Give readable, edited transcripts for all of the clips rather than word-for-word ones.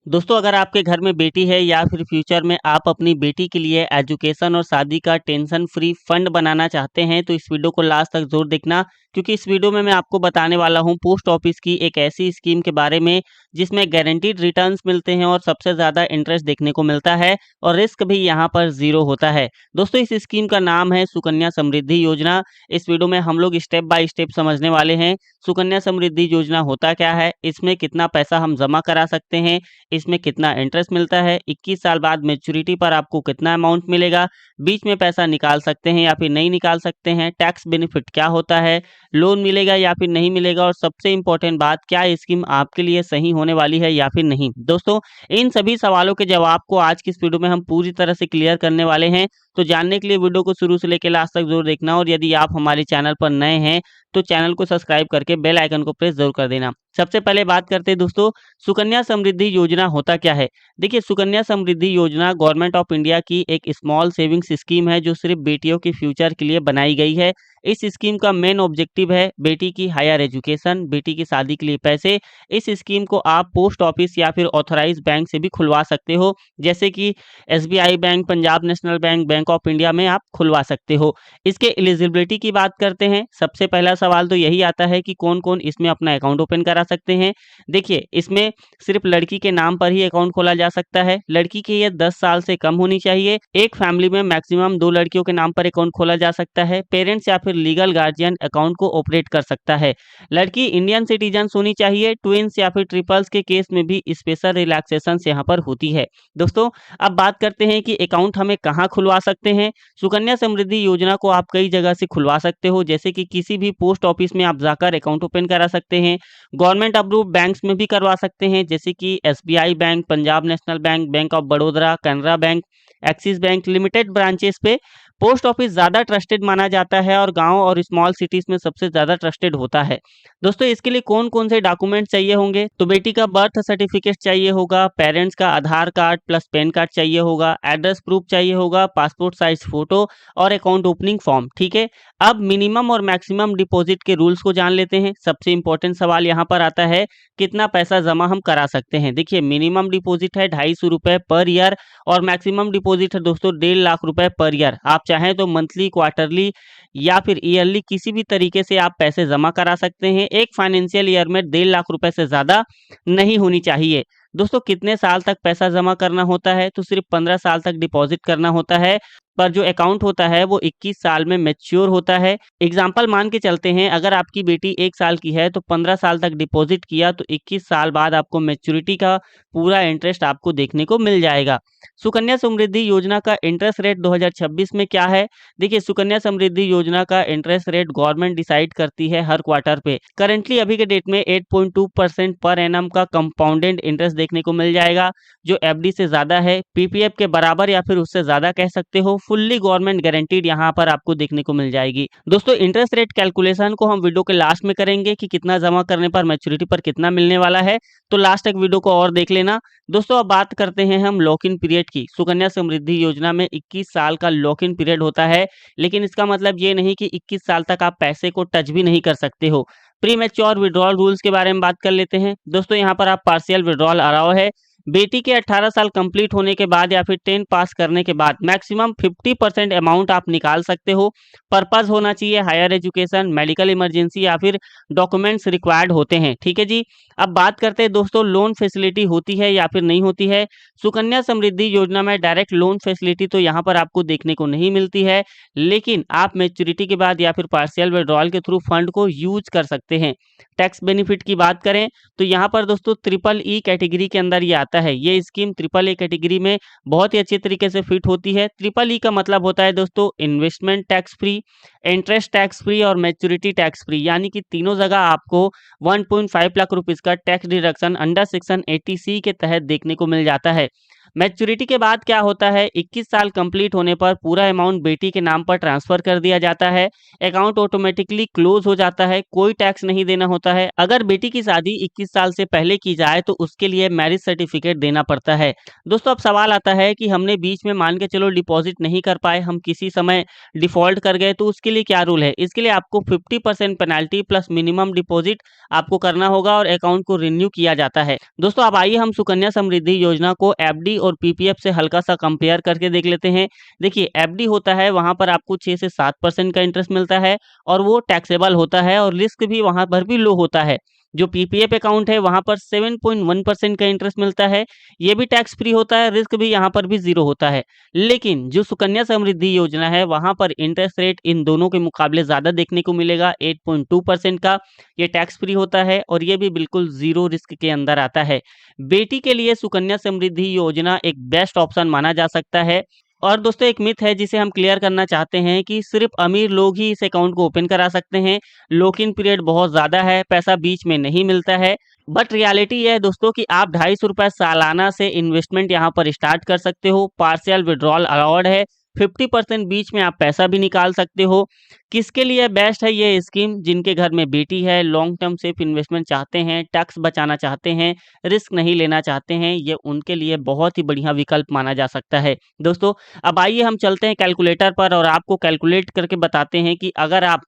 दोस्तों अगर आपके घर में बेटी है या फिर फ्यूचर में आप अपनी बेटी के लिए एजुकेशन और शादी का टेंशन फ्री फंड बनाना चाहते हैं तो इस वीडियो को लास्ट तक जरूर देखना, क्योंकि इस वीडियो में मैं आपको बताने वाला हूं पोस्ट ऑफिस की एक ऐसी स्कीम के बारे में जिसमें गारंटीड रिटर्न्स मिलते हैं और सबसे ज़्यादा इंटरेस्ट देखने को मिलता है और रिस्क भी यहां पर ज़ीरो होता है। दोस्तों इस स्कीम का नाम है सुकन्या समृद्धि योजना। इस वीडियो में हम लोग स्टेप बाय स्टेप समझने वाले हैं सुकन्या समृद्धि योजना होता क्या है, इसमें कितना पैसा हम जमा करा सकते हैं, इसमें कितना इंटरेस्ट मिलता है, 21 साल बाद मैच्योरिटी पर आपको कितना अमाउंट मिलेगा, बीच में पैसा निकाल सकते हैं या फिर नहीं निकाल सकते हैं, टैक्स बेनिफिट क्या होता है, लोन मिलेगा या फिर नहीं मिलेगा और सबसे इम्पोर्टेंट बात, क्या ये स्कीम आपके लिए सही होने वाली है या फिर नहीं। दोस्तों इन सभी सवालों के जवाब को आज की इस वीडियो में हम पूरी तरह से क्लियर करने वाले हैं। तो जानने के लिए वीडियो को शुरू से लेकर लास्ट तक जरूर देखना और यदि आप हमारे चैनल पर नए हैं तो चैनल को सब्सक्राइब करके बेल आइकन को प्रेस जरूर कर देना। सबसे पहले बात करते हैं दोस्तों सुकन्या समृद्धि योजना होता क्या है। देखिए सुकन्या समृद्धि योजना गवर्नमेंट ऑफ इंडिया की एक स्मॉल सेविंग्स स्कीम है जो सिर्फ बेटियों के फ्यूचर के लिए बनाई गई है। इस स्कीम का मेन ऑब्जेक्टिव है बेटी की हायर एजुकेशन, बेटी की शादी के लिए पैसे। इस स्कीम को आप पोस्ट ऑफिस या फिर ऑथराइज बैंक से भी खुलवा सकते हो, जैसे कि SBI bank, Punjab national bank, bank of India में आप खुलवा सकते हो। इसके एलिजिबिलिटी की बात करते हैं। सबसे पहला सवाल तो यही आता है कि कौन कौन इसमें अपना अकाउंट ओपन करा सकते हैं। देखिए इसमें सिर्फ लड़की के नाम पर ही अकाउंट खोला जा सकता है। लड़की की एज 10 साल से कम होनी चाहिए। एक फैमिली में मैक्सिमम 2 लड़कियों के नाम पर अकाउंट खोला जा सकता है। पेरेंट्स या फिर लीगल गार्जियन अकाउंट को ऑपरेट कर सकता है। लड़की इंडियन सिटीजन होनी चाहिए। ट्विंस या फिर ट्रिपल्स के केस में भी स्पेशल रिलैक्सेशन यहाँ पर होती है। दोस्तों अब बात करते हैं कि अकाउंट हमें कहाँ खुलवा सकते हैं। सुकन्या समृद्धि योजना को आप कई जगह से खुलवा सकते हो, जैसे कि किसी भी पोस्ट ऑफिस में आप जाकर अकाउंट ओपन करा सकते हैं। गवर्नमेंट अप्रूव बैंक्स में भी करवा सकते हैं, जैसे कि SBI bank, Punjab national bank, bank of Baroda, Canara bank, axis bank limited branches पे पोस्ट ऑफिस ज़्यादा ट्रस्टेड माना जाता है और गांव और स्मॉल सिटीज़ में सबसे ज़्यादा ट्रस्टेड होता है। दोस्तों इसके लिए कौन कौन से डॉक्यूमेंट चाहिए होंगे, तो बेटी का बर्थ सर्टिफिकेट चाहिए होगा, पेरेंट्स का आधार कार्ड प्लस पैन कार्ड चाहिए होगा, एड्रेस प्रूफ चाहिए होगा, पासपोर्ट साइज फोटो और अकाउंट ओपनिंग फॉर्म। ठीक है, अब मिनिमम और मैक्सिमम डिपॉजिट के रूल्स को जान लेते हैं। सबसे इंपॉर्टेंट सवाल यहाँ पर आता है कितना पैसा जमा हम करा सकते हैं। देखिए मिनिमम डिपॉजिट है 250 रुपये पर ईयर और मैक्सिमम डिपॉजिट है दोस्तों 1.5 लाख रुपए पर ईयर। आप चाहें तो मंथली, क्वार्टरली या फिर ईयरली किसी भी तरीके से आप पैसे जमा करा सकते हैं। एक फाइनेंशियल ईयर में 1.5 लाख रुपए से ज़्यादा नहीं होनी चाहिए। दोस्तों कितने साल तक पैसा जमा करना होता है, तो सिर्फ 15 साल तक डिपॉजिट करना होता है, पर जो अकाउंट होता है वो 21 साल में मैच्योर होता है। एग्जाम्पल मान के चलते हैं, अगर आपकी बेटी 1 साल की है तो 15 साल तक डिपॉजिट किया तो 21 साल बाद आपको मैच्योरिटी का पूरा इंटरेस्ट आपको देखने को मिल जाएगा। सुकन्या समृद्धि योजना का इंटरेस्ट रेट 2026 में क्या है। देखिए सुकन्या समृद्धि योजना का इंटरेस्ट रेट गवर्नमेंट डिसाइड करती है हर क्वार्टर पे। करेंटली अभी के डेट में 8.2% पर एनम का कंपाउंडेड इंटरेस्ट देखने को मिल जाएगा, जो एफडी से ज्यादा है, पीपीएफ के बराबर या फिर उससे ज्यादा कह सकते हो। फुल्ली गवर्नमेंट गारंटीड यहाँ पर आपको देखने को मिल जाएगी। दोस्तों इंटरेस्ट रेट कैलकुलेशन को हम वीडियो के लास्ट में करेंगे कि कितना जमा करने पर मैच्योरिटी पर कितना मिलने वाला है, तो लास्ट तक वीडियो को और देख लेना। दोस्तों अब बात करते हैं हम लॉक इन पीरियड की। सुकन्या समृद्धि योजना में 21 साल का लॉक इन पीरियड होता है, लेकिन इसका मतलब ये नहीं कि 21 साल तक आप पैसे को टच भी नहीं कर सकते हो। प्री मैच्योर विड्रॉल रूल्स के बारे में बात कर लेते हैं। दोस्तों यहाँ पर आप पार्शियल विड्रॉल अलाउ है। बेटी के 18 साल कंप्लीट होने के बाद या फिर 10 पास करने के बाद मैक्सिमम 50% अमाउंट आप निकाल सकते हो। पर्पस होना चाहिए हायर एजुकेशन, मेडिकल इमरजेंसी या फिर डॉक्यूमेंट्स रिक्वायर्ड होते हैं। ठीक है जी। अब बात करते हैं दोस्तों लोन फैसिलिटी होती है या फिर नहीं होती है। सुकन्या समृद्धि योजना में डायरेक्ट लोन फैसिलिटी तो यहाँ पर आपको देखने को नहीं मिलती है, लेकिन आप मैच्योरिटी के बाद या फिर पार्शियल विड्रॉल के थ्रू फंड को यूज कर सकते हैं। टैक्स बेनिफिट की बात करें तो यहाँ पर दोस्तों ट्रिपल ई कैटेगरी के अंदर ये आता है। ये स्कीम ट्रिपल ए कैटेगरी में बहुत ही अच्छे तरीके से फिट होती है। ट्रिपल ई का मतलब होता है दोस्तों investment tax free, interest tax free और मैच्योरिटी टैक्स फ्री, यानी कि तीनों जगह आपको 1.5 लाख रुपीस का tax deduction under section 80C के तहत देखने को मिल जाता है। मैच्योरिटी के बाद क्या होता है, 21 साल कंप्लीट होने पर पूरा अमाउंट बेटी के नाम पर ट्रांसफर कर दिया जाता है। अकाउंट ऑटोमेटिकली क्लोज हो जाता है, कोई टैक्स नहीं देना होता है। अगर बेटी की शादी 21 साल से पहले की जाए तो उसके लिए मैरिज सर्टिफिकेट देना पड़ता है। दोस्तों अब सवाल आता है कि हमने बीच में मान के चलो डिपॉजिट नहीं कर पाए, हम किसी समय डिफॉल्ट कर गए, तो उसके लिए क्या रूल है? इसके लिए आपको 50% पेनल्टी प्लस मिनिमम डिपॉजिट आपको करना होगा और अकाउंट को रिन्यू किया जाता है। दोस्तों अब आइए हम सुकन्या समृद्धि योजना को एफडी और पीपीएफ से हल्का सा कंपेयर करके देख लेते हैं। देखिए एफडी होता है वहां पर आपको 6 से 7% का इंटरेस्ट मिलता है और वो टैक्सेबल होता है और रिस्क भी वहां पर भी लो होता है। जो पीपीएफ अकाउंट है वहां पर 7.1% का इंटरेस्ट मिलता है, ये भी टैक्स फ्री होता है, रिस्क भी यहाँ पर भी जीरो होता है। लेकिन जो सुकन्या समृद्धि योजना है वहां पर इंटरेस्ट रेट इन दोनों के मुकाबले ज्यादा देखने को मिलेगा, 8.2% का। ये टैक्स फ्री होता है और ये भी बिल्कुल जीरो रिस्क के अंदर आता है। बेटी के लिए सुकन्या समृद्धि योजना एक बेस्ट ऑप्शन माना जा सकता है। और दोस्तों एक मिथ है जिसे हम क्लियर करना चाहते हैं कि सिर्फ अमीर लोग ही इस अकाउंट को ओपन करा सकते हैं, लॉक इन पीरियड बहुत ज़्यादा है, पैसा बीच में नहीं मिलता है। बट रियलिटी ये है दोस्तों कि आप 250 सालाना से इन्वेस्टमेंट यहाँ पर स्टार्ट कर सकते हो, पार्शियल विड्रॉल अलाउड है, 50% बीच में आप पैसा भी निकाल सकते हो। किसके लिए बेस्ट है ये स्कीम? जिनके घर में बेटी है, लॉन्ग टर्म सेफ इन्वेस्टमेंट चाहते हैं, टैक्स बचाना चाहते हैं, रिस्क नहीं लेना चाहते हैं, ये उनके लिए बहुत ही बढ़िया विकल्प माना जा सकता है। दोस्तों अब आइए हम चलते हैं कैलकुलेटर पर और आपको कैलकुलेट करके बताते हैं कि अगर आप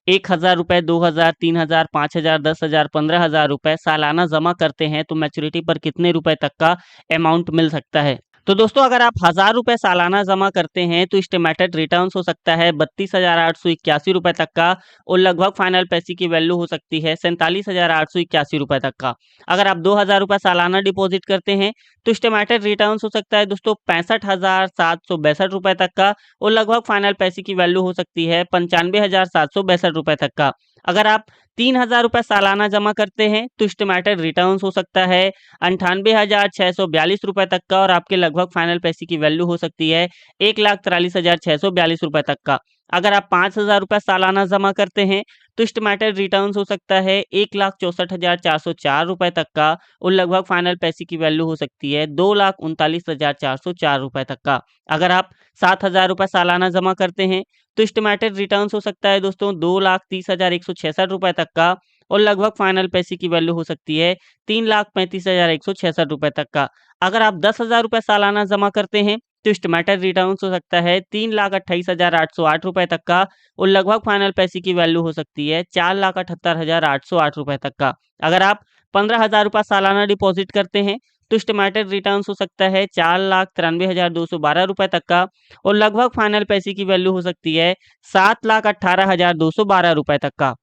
1,000 रुपए, 2,000, 3,000, 5,000, 10,000, 15,000 रुपए सालाना जमा करते हैं तो मैच्योरिटी पर कितने रुपए तक का अमाउंट मिल सकता है। तो दोस्तों अगर आप 1,000 रुपए सालाना जमा करते हैं तो एस्टिमेटेड रिटर्न्स हो सकता है 32,881 रुपए तक का और लगभग फाइनल पैसे की वैल्यू हो सकती है 47,881 रुपए तक का। अगर आप 2,000 रुपए सालाना डिपॉजिट करते हैं तो एस्टिमेटेड रिटर्न्स हो सकता है दोस्तों 65,762 रुपए तक का और लगभग फाइनल पैसे की वैल्यू हो सकती है 95,762 रुपए तक का। अगर आप 3,000 रुपए सालाना जमा करते हैं तो एस्टिमेटेड रिटर्न्स हो सकता है 98,642 रुपए तक का और आपके लगभग फाइनल पैसे की वैल्यू हो सकती है 1,43,642 रुपए तक का। अगर आप 5,000 रुपए सालाना जमा करते हैं तो एस्टिमेटेड रिटर्न्स हो सकता है 1,64,404 रुपए तक का और लगभग फाइनल पैसे की वैल्यू हो सकती है 2,39,404 रुपए तक का। अगर आप 7,000 रुपए सालाना जमा करते हैं तो एस्टिमेटेड रिटर्न्स हो सकता है दोस्तों 2,30,166 रुपए तक का और लगभग फाइनल पैसे की वैल्यू हो सकती है 3,35,166 रुपए तक का। अगर आप 10,000 रुपए सालाना जमा करते हैं तो एस्टिमेटेड रिटर्न्स हो सकता है 3,28,808 रुपए तक का और लगभग फाइनल पैसे की वैल्यू हो सकती है 4,78,808 रुपए तक का। अगर आप 15,000 रुपए सालाना डिपॉजिट करते हैं तो एस्टिमेटेड रिटर्न्स हो सकता है 4,93,212 रुपए तक का और लगभग फाइनल पैसे की वैल्यू हो सकती है 7,18,212 रुपए तक का।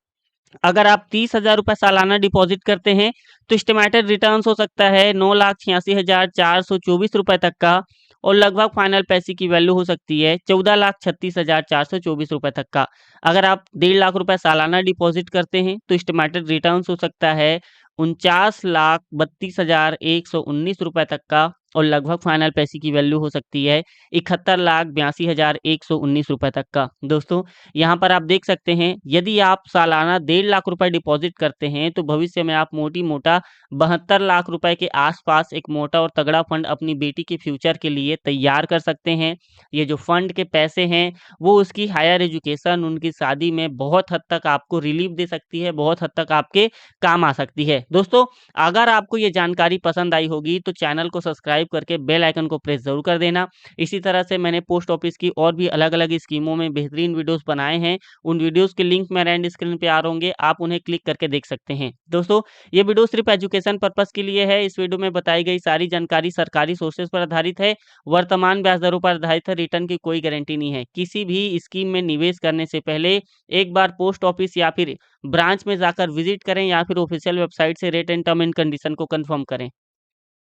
अगर आप 30,000 रुपए सालाना डिपॉजिट करते हैं तो एस्टिमेटेड रिटर्न्स हो सकता है 9,86,424 रुपए तक का और लगभग फाइनल पैसे की वैल्यू हो सकती है 14,36,424 रुपए तक का। अगर आप 1,50,000 रुपए सालाना डिपॉजिट करते हैं तो एस्टिमेटेड रिटर्न्स हो सकता है 49,32,119 रुपए तक का और लगभग फाइनल पैसे की वैल्यू हो सकती है 71,82,119 रुपए तक का। दोस्तों यहाँ पर आप देख सकते हैं यदि आप सालाना 1,50,000 रुपए डिपॉजिट करते हैं तो भविष्य में आप मोटी मोटा 72 लाख रुपए के आसपास एक मोटा और तगड़ा फंड अपनी बेटी के फ्यूचर के लिए तैयार कर सकते हैं। ये जो फंड के पैसे हैं वो उसकी हायर एजुकेशन, उनकी शादी में बहुत हद तक आपको रिलीफ दे सकती है, बहुत हद तक आपके काम आ सकती है। दोस्तों अगर आपको ये जानकारी पसंद आई होगी तो चैनल को सब्सक्राइब करके बेल आइकन को प्रेस जरूर कर देना। इसी तरह से मैंने पोस्ट ऑफिस की और भी अलग-अलग स्कीमों में बेहतरीन वीडियोस बनाए हैं। उन वीडियोस के लिंक मेरे एंड स्क्रीन पे आ रहे होंगे, आप उन्हें क्लिक करके देख सकते हैं। दोस्तों ये वीडियो सिर्फ एजुकेशन पर्पस के लिए है। इस वीडियो में बताई गई सारी जानकारी सरकारी सोर्सेज पर आधारित है, वर्तमान ब्याज दरों पर आधारित है, रिटर्न की कोई गारंटी नहीं है। किसी भी स्कीम में निवेश करने से पहले एक बार पोस्ट ऑफिस या फिर ब्रांच में जाकर विजिट करें या फिर ऑफिशियल वेबसाइट से rate and term and condition को कंफर्म करें।